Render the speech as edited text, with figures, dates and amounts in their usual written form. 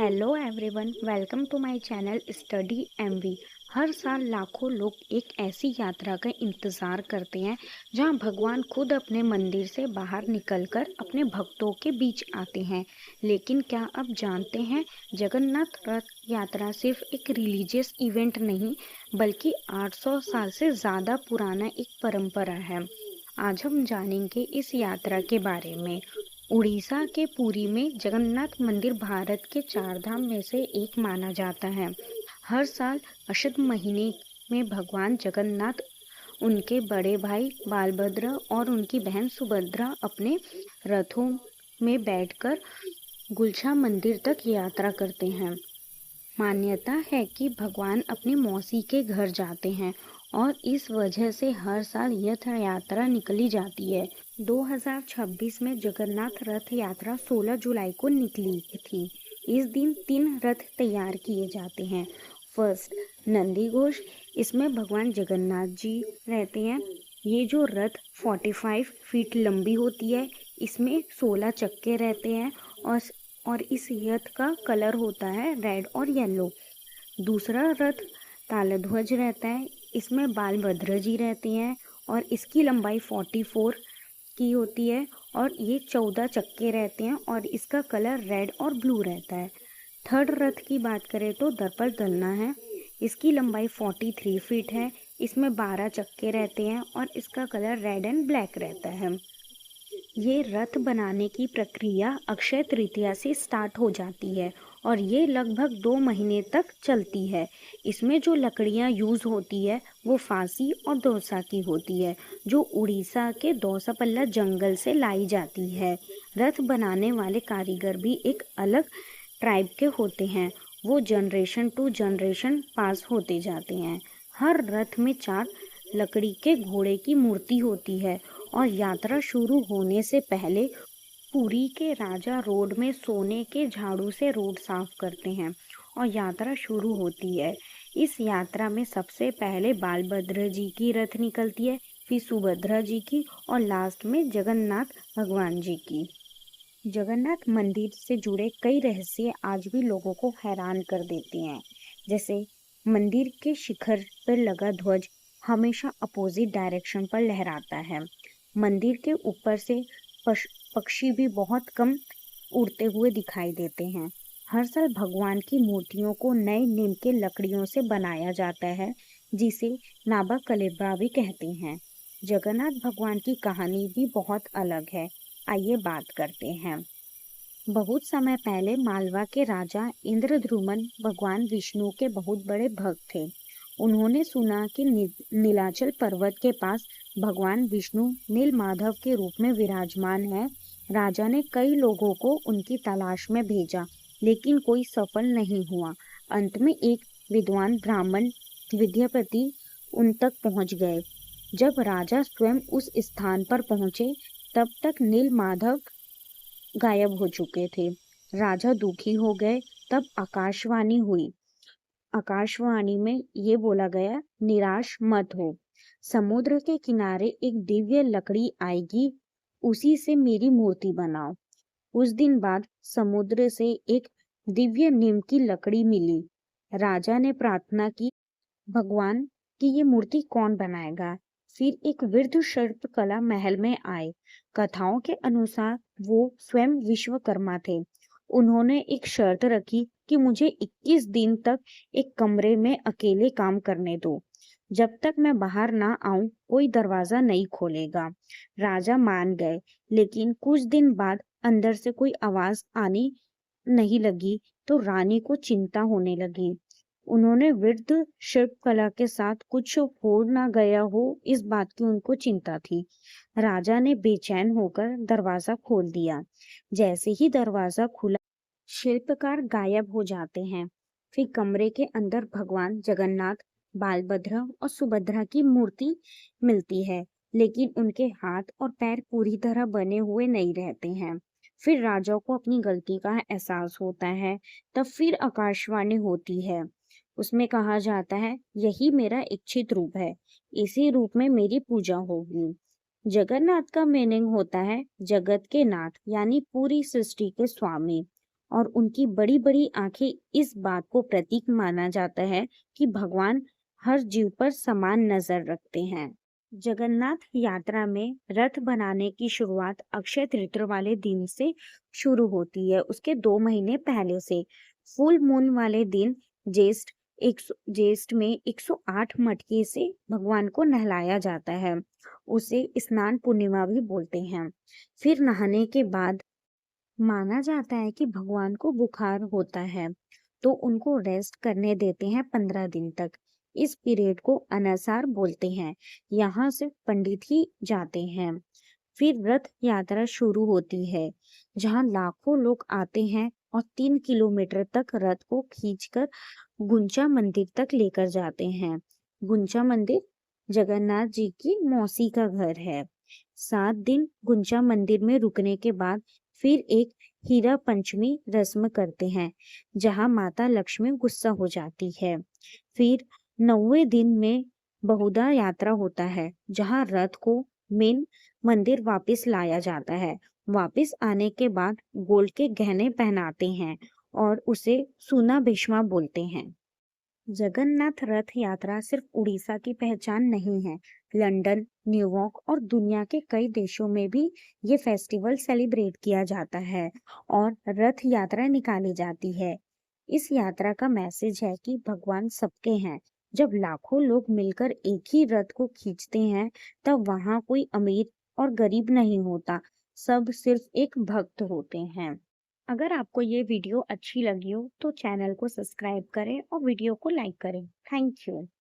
Hello everyone, welcome to my channel study MV. हर साल लाखों लोग एक ऐसी यात्रा का इंतज़ार करते हैं जहां भगवान खुद अपने मंदिर से बाहर निकलकर अपने भक्तों के बीच आते हैं। लेकिन क्या आप जानते हैं, जगन्नाथ रथ यात्रा सिर्फ एक रिलीजियस इवेंट नहीं, बल्कि 800 साल से ज़्यादा पुराना एक परंपरा है। आज हम जानेंगे इस यात्रा के बारे में। उड़ीसा के पुरी में जगन्नाथ मंदिर भारत के चार धाम में से एक माना जाता है। हर साल अशुद्ध महीने में भगवान जगन्नाथ, उनके बड़े भाई बालभद्र और उनकी बहन सुभद्रा अपने रथों में बैठकर गुलछा मंदिर तक यात्रा करते हैं। मान्यता है कि भगवान अपनी मौसी के घर जाते हैं और इस वजह से हर साल यह यात्रा निकली जाती है। 2026 में जगन्नाथ रथ यात्रा 16 जुलाई को निकली थी। इस दिन 3 रथ तैयार किए जाते हैं। फर्स्ट, नंदी घोष। इसमें भगवान जगन्नाथ जी रहते हैं। ये जो रथ 45 फीट लंबी होती है, इसमें 16 चक्के रहते हैं और इस रथ का कलर होता है रेड और येलो। दूसरा रथ तालध्वज रहता है। इसमें बालभद्र जी रहते हैं और इसकी लंबाई 44 की होती है और ये 14 चक्के रहते हैं और इसका कलर रेड और ब्लू रहता है। थर्ड रथ की बात करें तो दर्पण दलना है। इसकी लंबाई 43 फीट है। इसमें 12 चक्के रहते हैं और इसका कलर रेड एंड ब्लैक रहता है। ये रथ बनाने की प्रक्रिया अक्षय तृतीया से स्टार्ट हो जाती है और ये लगभग 2 महीने तक चलती है। इसमें जो लकड़ियाँ यूज़ होती है वो फांसी और दौसा की होती है, जो उड़ीसा के दौसापल्ला जंगल से लाई जाती है। रथ बनाने वाले कारीगर भी एक अलग ट्राइब के होते हैं। वो जनरेशन टू जनरेशन पास होते जाते हैं। हर रथ में 4 लकड़ी के घोड़े की मूर्ति होती है और यात्रा शुरू होने से पहले पुरी के राजा रोड में सोने के झाड़ू से रोड साफ करते हैं और यात्रा शुरू होती है। इस यात्रा में सबसे पहले बालभद्र जी की रथ निकलती है, फिर सुभद्रा जी की और लास्ट में जगन्नाथ भगवान जी की। जगन्नाथ मंदिर से जुड़े कई रहस्य आज भी लोगों को हैरान कर देते हैं। जैसे मंदिर के शिखर पर लगा ध्वज हमेशा अपोजिट डायरेक्शन पर लहराता है। मंदिर के ऊपर से पक्षी भी बहुत कम उड़ते हुए दिखाई देते हैं। हर साल भगवान की मूर्तियों को नए नीम के लकड़ियों से बनाया जाता है, जिसे नाबा कलेब्रा भी कहते हैं। जगन्नाथ भगवान की कहानी भी बहुत अलग है। आइए बात करते हैं। बहुत समय पहले मालवा के राजा इंद्रद्युम्न भगवान विष्णु के बहुत बड़े भक्त थे। उन्होंने सुना कि नीलाचल पर्वत के पास भगवान विष्णु नीलमाधव के रूप में विराजमान है। राजा ने कई लोगों को उनकी तलाश में भेजा, लेकिन कोई सफल नहीं हुआ। अंत में एक विद्वान ब्राह्मण विद्यापति उन तक पहुंच गए। जब राजा स्वयं उस स्थान पर पहुंचे, तब तक नीलमाधव गायब हो चुके थे। राजा दुखी हो गए। तब आकाशवाणी हुई। आकाशवाणी में ये बोला गया, निराश मत हो, समुद्र के किनारे एक दिव्य लकड़ी आएगी, उसी से मेरी मूर्ति बनाओ। उस दिन बाद समुद्र से एक दिव्य नीम की लकड़ी मिली। राजा ने प्रार्थना की, भगवान की ये मूर्ति कौन बनाएगा। फिर एक वृद्ध शिल्पकला महल में आए। कथाओं के अनुसार वो स्वयं विश्वकर्मा थे। उन्होंने एक शर्त रखी कि मुझे 21 दिन तक एक कमरे में अकेले काम करने दो। जब तक मैं बाहर ना आऊं, कोई दरवाजा नहीं खोलेगा। राजा मान गए, लेकिन कुछ दिन बाद अंदर से कोई आवाज आनी नहीं लगी तो रानी को चिंता होने लगी। उन्होंने वृद्ध शिल्पकला के साथ कुछ हो ना गया हो, इस बात की उनको चिंता थी। राजा ने बेचैन होकर दरवाजा खोल दिया। जैसे ही दरवाजा खुला, शिल्पकार गायब हो जाते हैं। फिर कमरे के अंदर भगवान जगन्नाथ, बालभद्र और सुभद्रा की मूर्ति मिलती है, लेकिन उनके हाथ और पैर पूरी तरह बने हुए नहीं रहते हैं। फिर राजा को अपनी गलती का एहसास होता है। तब फिर आकाशवाणी होती है। उसमें कहा जाता है, यही मेरा इच्छित रूप है, इसी रूप में मेरी पूजा होगी। जगन्नाथ का मीनिंग होता है जगत के नाथ, यानी पूरी सृष्टि के स्वामी। और उनकी बड़ी-बड़ी आंखें इस बात को प्रतीक माना जाता है कि भगवान हर जीव पर समान नजर रखते हैं। जगन्नाथ यात्रा में रथ बनाने की शुरुआत अक्षय तृतीया वाले दिन से शुरू होती है, उसके 2 महीने पहले से। फुल मून वाले दिन ज्येष्ठ ज्येष्ठ में 108 मटके से भगवान को नहलाया जाता है। उसे स्नान पूर्णिमा भी बोलते हैं। फिर नहाने के बाद माना जाता है कि भगवान को बुखार होता है, तो उनको रेस्ट करने देते हैं 15 दिन तक। इस पीरियड को अनसार बोलते हैं। यहाँ सिर्फ पंडित ही जाते हैं। फिर रथ यात्रा शुरू होती है, जहाँ लाखों लोग आते हैं और 3 किलोमीटर तक रथ को खींचकर गुंचा मंदिर तक लेकर जाते हैं। गुंचा मंदिर जगन्नाथ जी की मौसी का घर है। 7 दिन गुंचा मंदिर में रुकने के बाद फिर एक हीरा पंचमी रस्म करते हैं, जहां माता लक्ष्मी गुस्सा हो जाती है। फिर 9वें दिन में बहुधा यात्रा होता है, जहां रथ को मेन मंदिर वापस लाया जाता है। वापस आने के बाद गोल्ड के गहने पहनाते हैं और उसे सूना भीष्मा बोलते हैं। जगन्नाथ रथ यात्रा सिर्फ उड़ीसा की पहचान नहीं है। लंदन, न्यूयॉर्क और दुनिया के कई देशों में भी ये फेस्टिवल सेलिब्रेट किया जाता है और रथ यात्रा निकाली जाती है। इस यात्रा का मैसेज है कि भगवान सबके हैं। जब लाखों लोग मिलकर एक ही रथ को खींचते हैं, तब वहां कोई अमीर और गरीब नहीं होता, सब सिर्फ एक भक्त होते हैं। अगर आपको ये वीडियो अच्छी लगी हो तो चैनल को सब्सक्राइब करें और वीडियो को लाइक करें। Thank you.